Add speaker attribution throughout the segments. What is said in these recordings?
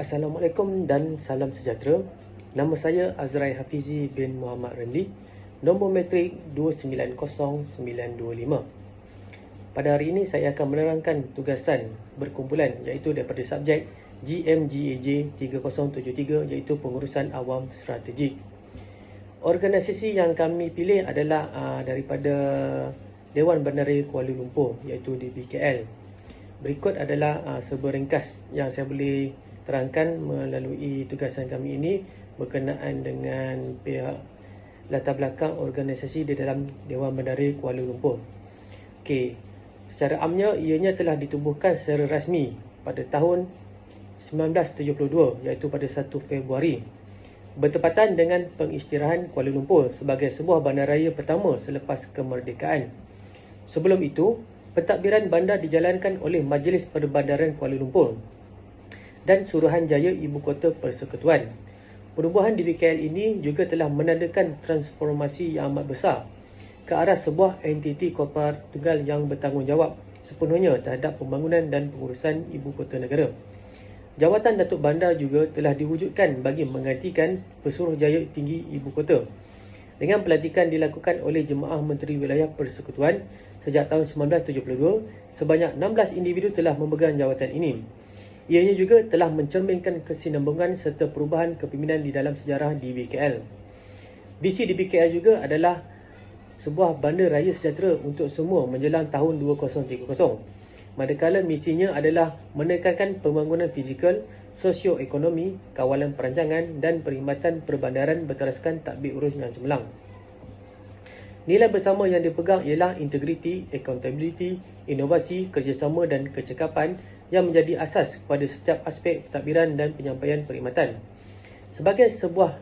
Speaker 1: Assalamualaikum dan salam sejahtera. Nama saya Azrai Hafizi bin Muhammad Ramli. Nombor matrik 290925. Pada hari ini saya akan menerangkan tugasan berkumpulan iaitu daripada subjek GMGAJ 3073 iaitu pengurusan awam strategik. Organisasi yang kami pilih adalah daripada Dewan Bandaraya Kuala Lumpur iaitu DBKL. Berikut adalah seberingkas yang saya boleh terangkan melalui tugasan kami ini berkenaan dengan pihak latar belakang organisasi di dalam Dewan Bandaraya Kuala Lumpur. Okey, secara amnya ianya telah ditubuhkan secara rasmi pada tahun 1972 iaitu pada 1 Februari bertepatan dengan pengisytiharan Kuala Lumpur sebagai sebuah bandaraya pertama selepas kemerdekaan. Sebelum itu, pentadbiran bandar dijalankan oleh Majlis Perbandaran Kuala Lumpur dan Suruhanjaya Ibu Kota Persekutuan. Perubahan DBKL ini juga telah menandakan transformasi yang amat besar ke arah sebuah entiti korporat tunggal yang bertanggungjawab sepenuhnya terhadap pembangunan dan pengurusan ibu kota negara. Jawatan Datuk Bandar juga telah diwujudkan bagi menggantikan Pesuruhjaya Tinggi Ibu Kota dengan pelantikan dilakukan oleh Jemaah Menteri Wilayah Persekutuan sejak tahun 1972. Sebanyak 16 individu telah memegang jawatan ini. Ianya juga telah mencerminkan kesinambungan serta perubahan kepimpinan di dalam sejarah DBKL. Visi DBKL juga adalah sebuah bandar raya sejahtera untuk semua menjelang tahun 2030. Manakala misinya adalah menekankan pembangunan fizikal, sosioekonomi, kawalan perancangan dan perkhidmatan perbandaran berteraskan tadbir urus yang cemerlang. Nilai bersama yang dipegang ialah integriti, accountability, inovasi, kerjasama dan kecekapan yang menjadi asas pada setiap aspek pentadbiran dan penyampaian perkhidmatan. Sebagai sebuah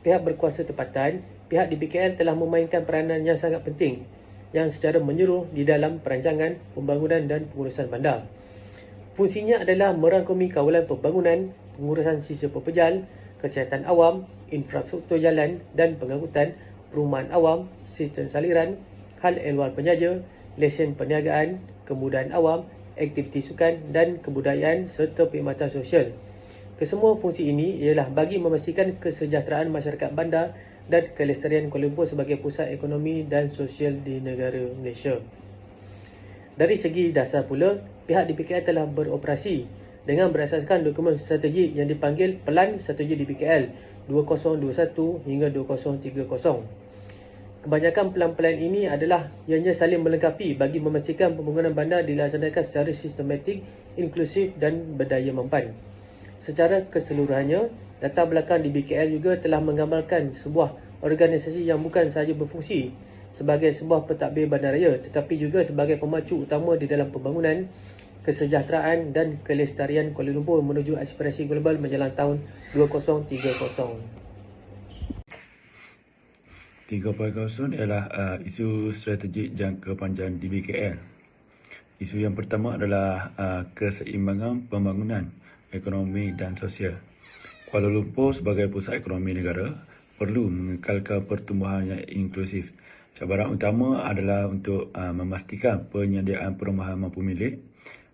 Speaker 1: pihak berkuasa tempatan, pihak DBKL telah memainkan peranan yang sangat penting yang secara menyeluruh di dalam perancangan, pembangunan dan pengurusan bandar. Fungsinya adalah merangkumi kawalan pembangunan, pengurusan sisa pepejal, kesihatan awam, infrastruktur jalan dan pengangkutan, perumahan awam, sistem saliran, hal ehwal penjaja, lesen perniagaan, kemudahan awam, aktiviti sukan dan kebudayaan serta perkhidmatan sosial. Kesemua fungsi ini ialah bagi memastikan kesejahteraan masyarakat bandar dan kelestarian Kuala Lumpur sebagai pusat ekonomi dan sosial di negara Malaysia. Dari segi dasar pula, pihak DBKL telah beroperasi dengan berasaskan dokumen strategi yang dipanggil Pelan Strategi DBKL 2021 hingga 2030. Kebanyakan pelan-pelan ini adalah ianya saling melengkapi bagi memastikan pembangunan bandar dilaksanakan secara sistematik, inklusif dan berdaya mempan. Secara keseluruhannya, latar belakang DBKL juga telah menggambarkan sebuah organisasi yang bukan sahaja berfungsi sebagai sebuah pentadbir bandaraya tetapi juga sebagai pemacu utama di dalam pembangunan, kesejahteraan dan kelestarian Kuala Lumpur menuju aspirasi global menjelang tahun 2030.
Speaker 2: 3.0 ialah isu strategik jangka panjang DBKL. Isu yang pertama adalah keseimbangan pembangunan ekonomi dan sosial. Kuala Lumpur sebagai pusat ekonomi negara perlu mengekalkan pertumbuhan yang inklusif. Cabaran utama adalah untuk memastikan penyediaan perumahan mampu milik,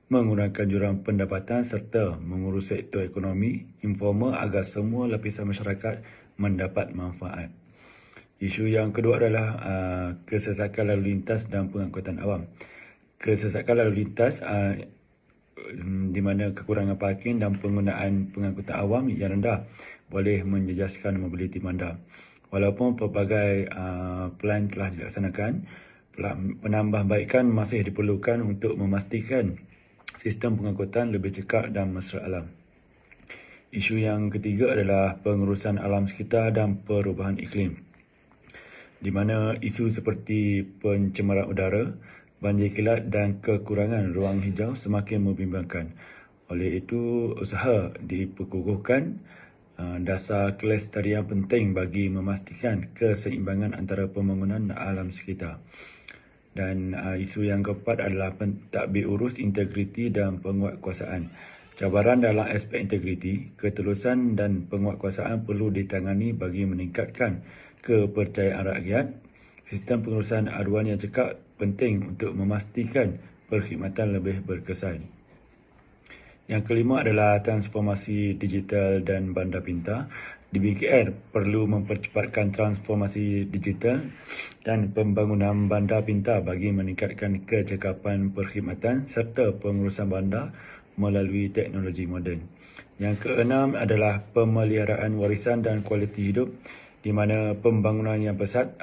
Speaker 2: mengurangkan jurang pendapatan serta mengurus sektor ekonomi informal agar semua lapisan masyarakat mendapat manfaat. Isu yang kedua adalah kesesakan lalu lintas dan pengangkutan awam. Kesesakan lalu lintas di mana kekurangan parking dan penggunaan pengangkutan awam yang rendah boleh menjejaskan mobiliti bandar. Walaupun pelbagai plan telah dilaksanakan, penambahbaikan masih diperlukan untuk memastikan sistem pengangkutan lebih cekap dan mesra alam. Isu yang ketiga adalah pengurusan alam sekitar dan perubahan iklim, di mana isu seperti pencemaran udara, banjir kilat dan kekurangan ruang hijau semakin membimbangkan. Oleh itu, usaha diperkukuhkan dasar kelestarian penting bagi memastikan keseimbangan antara pembangunan dan alam sekitar. Dan isu yang keempat adalah pentadbir urus integriti dan penguatkuasaan. Cabaran dalam aspek integriti, ketulusan dan penguatkuasaan perlu ditangani bagi meningkatkan kepercayaan rakyat. Sistem pengurusan aduan yang cekap penting untuk memastikan perkhidmatan lebih berkesan. Yang kelima adalah transformasi digital dan bandar pintar. DBKL perlu mempercepatkan transformasi digital dan pembangunan bandar pintar bagi meningkatkan kecekapan perkhidmatan serta pengurusan bandar melalui teknologi moden. Yang keenam adalah pemeliharaan warisan dan kualiti hidup, di mana pembangunan yang pesat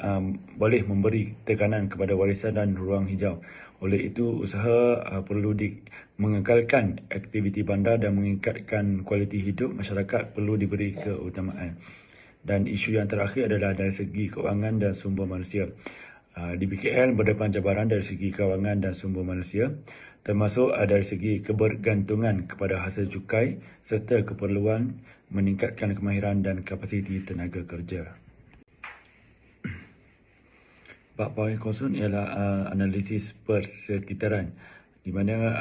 Speaker 2: boleh memberi tekanan kepada warisan dan ruang hijau. Oleh itu, usaha perlu mengekalkan aktiviti bandar dan meningkatkan kualiti hidup masyarakat perlu diberi keutamaan. Dan isu yang terakhir adalah dari segi kewangan dan sumber manusia. DBKL berdepan cabaran dari segi kewangan dan sumber manusia, termasuk dari segi kebergantungan kepada hasil cukai serta keperluan meningkatkan kemahiran dan kapasiti tenaga kerja. 4.0 ialah analisis persekitaran, di mana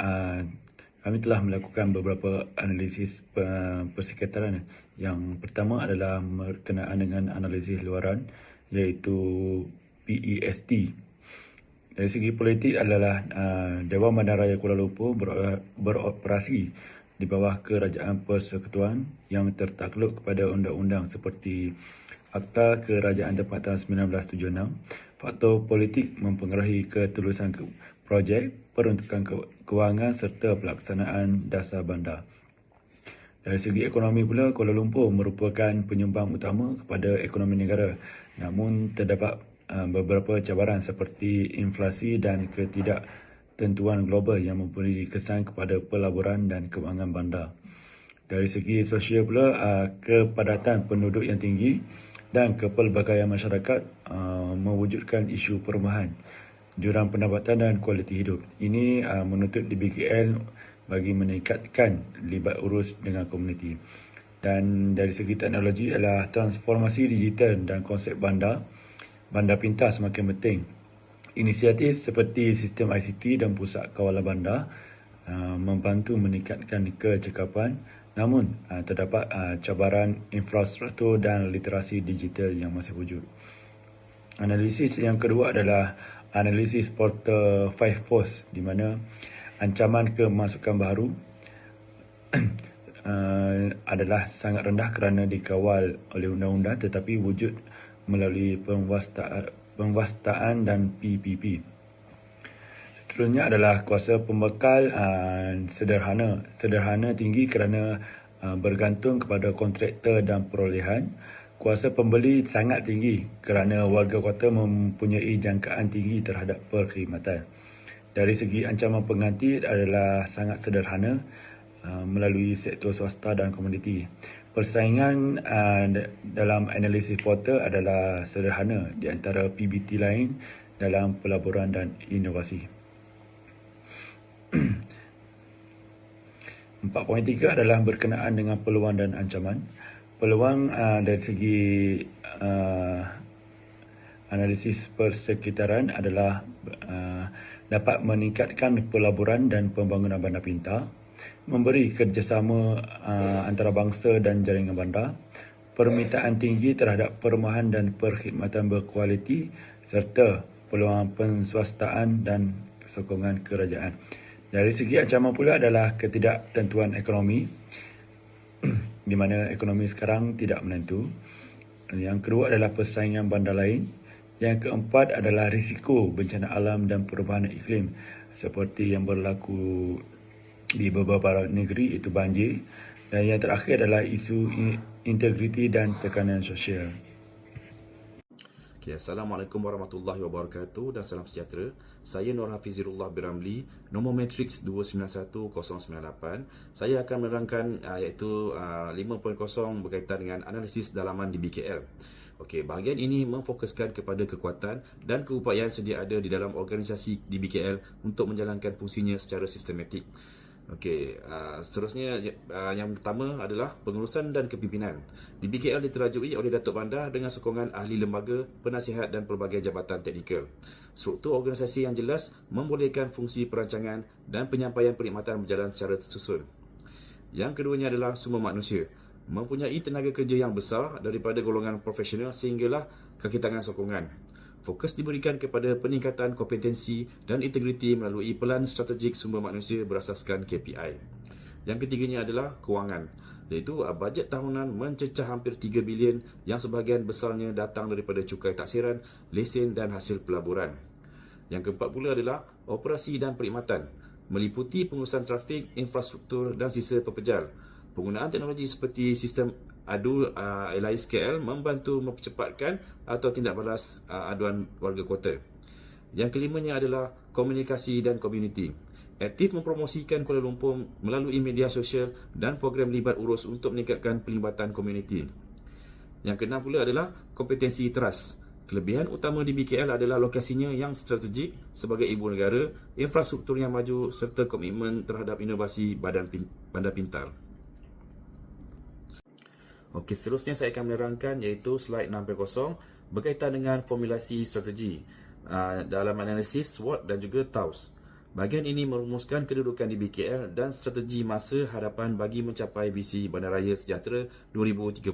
Speaker 2: kami telah melakukan beberapa analisis persekitaran. Yang pertama adalah berkenaan dengan analisis luaran, iaitu PEST. Dari segi politik adalah Dewan Bandaraya Kuala Lumpur beroperasi di bawah Kerajaan Persekutuan yang tertakluk kepada undang-undang seperti Akta Kerajaan Tempatan 1976. Faktor politik mempengaruhi ketulusan projek, peruntukan kewangan serta pelaksanaan dasar bandar. Dari segi ekonomi pula, Kuala Lumpur merupakan penyumbang utama kepada ekonomi negara. Namun terdapat beberapa cabaran seperti inflasi dan ketidaktentuan global yang memberi kesan kepada pelaburan dan kewangan bandar. Dari segi sosial pula, kepadatan penduduk yang tinggi dan kepelbagaian masyarakat mewujudkan isu perumahan, jurang pendapatan dan kualiti hidup. Ini menuntut DBKL bagi meningkatkan libat urus dengan komuniti. Dan dari segi teknologi adalah transformasi digital dan konsep bandar pintar semakin penting. Inisiatif seperti sistem ICT dan pusat kawalan bandar membantu meningkatkan kecekapan, namun terdapat cabaran infrastruktur dan literasi digital yang masih wujud. Analisis yang kedua adalah analisis portal 5 force, di mana ancaman kemasukan baru adalah sangat rendah kerana dikawal oleh undang-undang tetapi wujud melalui penguasaan dan PPP. Seterusnya adalah kuasa pembekal sederhana. Sederhana tinggi kerana bergantung kepada kontraktor dan perolehan. Kuasa pembeli sangat tinggi kerana warga kota mempunyai jangkaan tinggi terhadap perkhidmatan. Dari segi ancaman pengganti adalah sangat sederhana melalui sektor swasta dan komuniti. Persaingan dalam analisis portal adalah sederhana di antara PBT lain dalam pelaburan dan inovasi. 4.3 adalah berkenaan dengan peluang dan ancaman. Peluang dari segi analisis persekitaran adalah dapat meningkatkan pelaburan dan pembangunan bandar pintar, memberi kerjasama antarabangsa dan jaringan bandar, permintaan tinggi terhadap perumahan dan perkhidmatan berkualiti, serta peluang penswastaan dan sokongan kerajaan. Dari segi ancaman pula adalah ketidaktentuan ekonomi, di mana ekonomi sekarang tidak menentu. Yang kedua adalah persaingan bandar lain. Yang keempat adalah risiko bencana alam dan perubahan iklim seperti yang berlaku di beberapa negeri, iaitu banjir. Dan yang terakhir adalah isu integriti dan tekanan sosial.
Speaker 3: Okay, Assalamualaikum warahmatullahi wabarakatuh dan salam sejahtera. Saya Nur Hafizirullah Biramli, nombor matrix 291098. Saya akan menerangkan iaitu 5.0 berkaitan dengan analisis dalaman di BKL. Okey, bahagian ini memfokuskan kepada kekuatan dan keupayaan sedia ada di dalam organisasi di BKL untuk menjalankan fungsinya secara sistematik. Okey, seterusnya yang pertama adalah pengurusan dan kepimpinan. Di BKL diterajui oleh Datuk Bandar dengan sokongan ahli lembaga, penasihat dan pelbagai jabatan teknikal. Struktur organisasi yang jelas membolehkan fungsi perancangan dan penyampaian perkhidmatan berjalan secara tersusun. Yang keduanya adalah sumber manusia. Mempunyai tenaga kerja yang besar daripada golongan profesional sehinggalah kaki tangan sokongan. Fokus diberikan kepada peningkatan kompetensi dan integriti melalui pelan strategik sumber manusia berasaskan KPI. Yang ketiganya adalah kewangan, iaitu bajet tahunan mencecah hampir 3 bilion yang sebahagian besarnya datang daripada cukai taksiran, lesen dan hasil pelaburan. Yang keempat pula adalah operasi dan perkhidmatan, meliputi pengurusan trafik, infrastruktur dan sisa pepejal. Penggunaan teknologi seperti sistem adu LIS KL membantu mempercepatkan atau tindak balas aduan warga kota. Yang kelimanya adalah komunikasi dan komuniti. Aktif mempromosikan Kuala Lumpur melalui media sosial dan program libat urus untuk meningkatkan pelibatan komuniti. Yang keenam pula adalah kompetensi teras. Kelebihan utama di BKL adalah lokasinya yang strategik sebagai ibu negara, infrastruktur yang maju serta komitmen terhadap inovasi bandar pintar. Okey, seterusnya saya akan menerangkan iaitu slide 6.0 berkaitan dengan formulasi strategi dalam analisis SWOT dan juga TAUS. Bahagian ini merumuskan kedudukan di BKL dan strategi masa hadapan bagi mencapai visi Bandaraya Sejahtera 2030.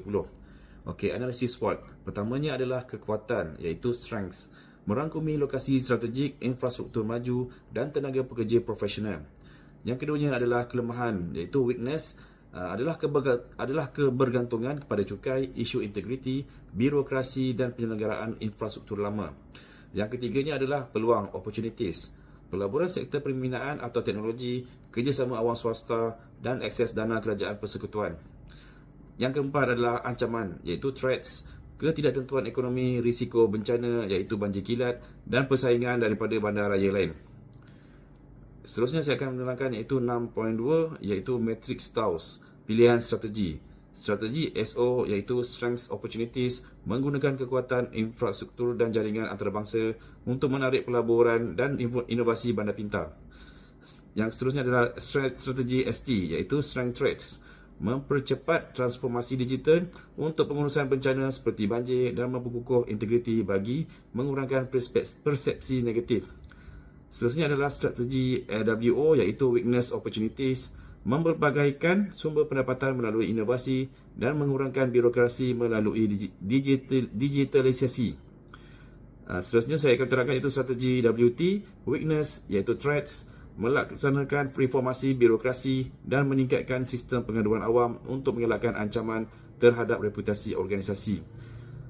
Speaker 3: Okey, analisis SWOT. Pertamanya adalah kekuatan iaitu strengths, merangkumi lokasi strategik, infrastruktur maju dan tenaga pekerja profesional. Yang keduanya adalah kelemahan iaitu weakness, adalah kebergantungan kepada cukai, isu integriti, birokrasi dan penyelenggaraan infrastruktur lama. Yang ketiganya adalah peluang, opportunities, pelaburan sektor pembinaan atau teknologi, kerjasama awam swasta dan akses dana kerajaan persekutuan. Yang keempat adalah ancaman iaitu threats, ketidaktentuan ekonomi, risiko bencana iaitu banjir kilat dan persaingan daripada bandaraya lain. Seterusnya saya akan menerangkan iaitu 6.2 iaitu Matrix TAUS, pilihan strategi. Strategi SO iaitu Strengths Opportunities, menggunakan kekuatan infrastruktur dan jaringan antarabangsa untuk menarik pelaburan dan inovasi bandar pintar. Yang seterusnya adalah strategi ST iaitu Strength Threats, mempercepat transformasi digital untuk pengurusan bencana seperti banjir dan memperkukuh integriti bagi mengurangkan persepsi negatif. Seterusnya adalah strategi AWO iaitu Weakness Opportunities, memperbagaikan sumber pendapatan melalui inovasi dan mengurangkan birokrasi melalui digitalisasi. Seterusnya saya akan terangkan itu strategi WT, Weakness iaitu Threats, melaksanakan reformasi birokrasi dan meningkatkan sistem pengaduan awam untuk mengelakkan ancaman terhadap reputasi organisasi.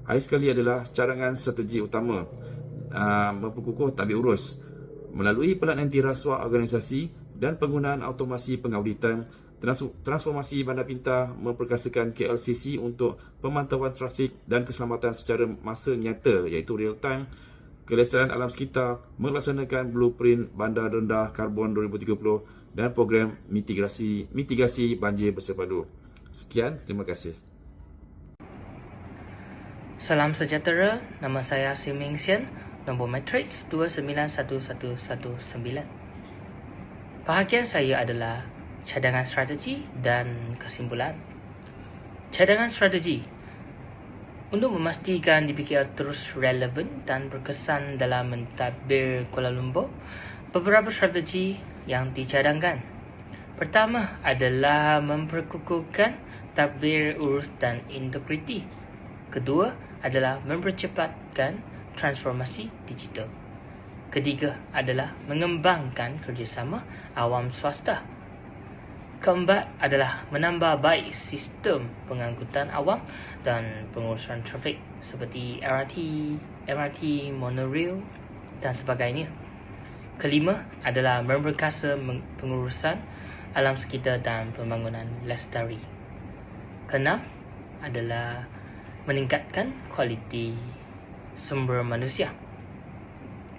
Speaker 3: Akhir sekali adalah cadangan strategi utama, memperkukuh tabik urus melalui pelan anti rasuah organisasi dan penggunaan automasi pengauditan, transformasi bandar pintar memperkasakan KLCC untuk pemantauan trafik dan keselamatan secara masa nyata iaitu real time, kelestarian alam sekitar, melaksanakan blueprint bandar rendah karbon 2030 dan program mitigasi banjir bersepadu. Sekian, terima kasih.
Speaker 4: Salam sejahtera, nama saya Sim Ming Sian, nombor matrix 291119. Bahagian saya adalah cadangan strategi dan kesimpulan. Cadangan strategi untuk memastikan DBKL terus relevan dan berkesan dalam mentadbir Kuala Lumpur, beberapa strategi yang dicadangkan. Pertama adalah memperkukuhkan tadbir urus dan integriti. Kedua adalah mempercepatkan transformasi digital. Ketiga adalah mengembangkan kerjasama awam swasta. Keempat adalah menambah baik sistem pengangkutan awam dan pengurusan trafik seperti MRT, monorail dan sebagainya. Kelima adalah memperkasa pengurusan alam sekitar dan pembangunan lestari. Keenam adalah meningkatkan kualiti sumber manusia.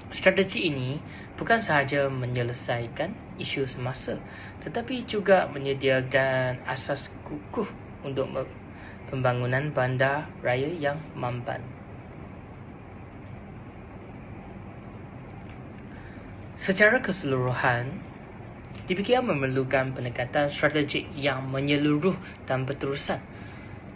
Speaker 4: Strategi ini bukan sahaja menyelesaikan isu semasa, tetapi juga menyediakan asas kukuh untuk pembangunan bandar raya yang mampan. Secara keseluruhan, DBKL memerlukan pendekatan strategik yang menyeluruh dan berterusan.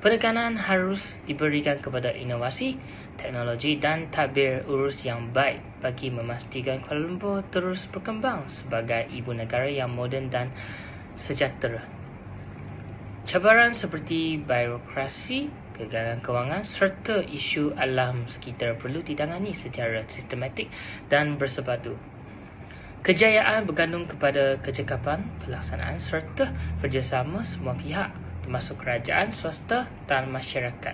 Speaker 4: Penekanan harus diberikan kepada inovasi, teknologi dan tadbir urus yang baik bagi memastikan Kuala Lumpur terus berkembang sebagai ibu negara yang moden dan sejahtera. Cabaran seperti birokrasi, kegagalan kewangan serta isu alam sekitar perlu ditangani secara sistematik dan bersepadu. Kejayaan bergantung kepada kecekapan pelaksanaan serta kerjasama semua pihak, termasuk kerajaan, swasta dan masyarakat.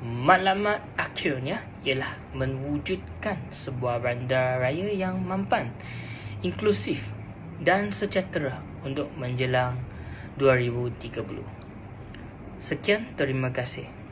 Speaker 4: Matlamat akhirnya ialah mewujudkan sebuah bandaraya yang mampan, inklusif dan sejahtera untuk menjelang 2030. Sekian, terima kasih.